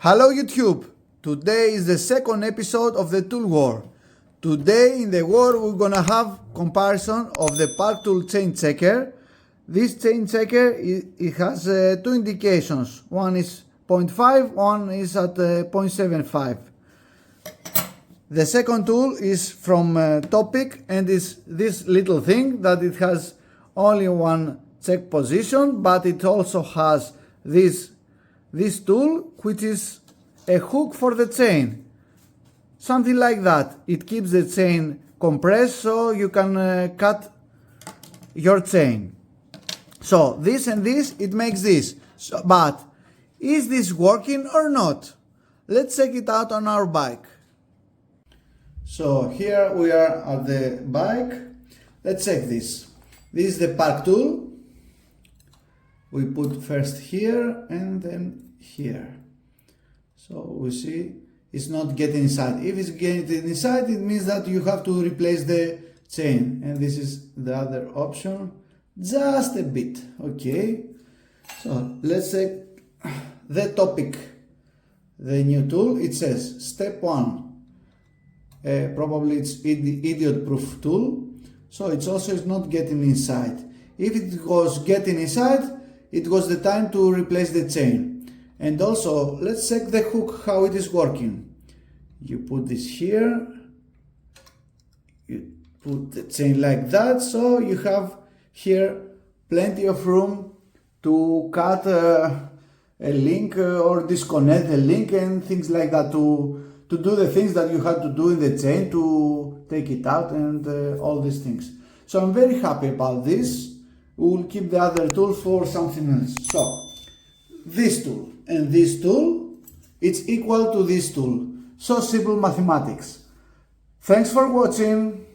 Hello YouTube! Today is the second episode of the tool war. Today in the war we're gonna have comparison of the Park Tool chain checker. This chain checker it has two indications. One is 0.5, one is at 0.75. The second tool is from Topic and is this little thing that it has only one check position, but it also has this tool which is a hook for the chain, something like that. It keeps the chain compressed so you can cut your chain. So this and this, it makes this. But is this working or not? Let's check it out on our bike. So here we are at the bike. Let's check this. This is the Park tool. We put first here and then here. So we see it's not getting inside. If it's getting inside, it means that you have to replace the chain. And this is the other option. Just a bit. Okay. So let's check the Topic. The new tool. It says step 1. Probably it's idiot proof tool. So it's also not getting inside. If it was getting inside, it was the time to replace the chain. And also, let's check the hook, how it is working. You put this here, you put the chain like that, so you have here plenty of room to cut a link or disconnect a link and things like that, to do the things that you had to do in the chain, to take it out and all these things. So I'm very happy about this. We'll keep the other tool for something else. So this tool and this tool, it's equal to this tool. So simple mathematics. Thanks for watching.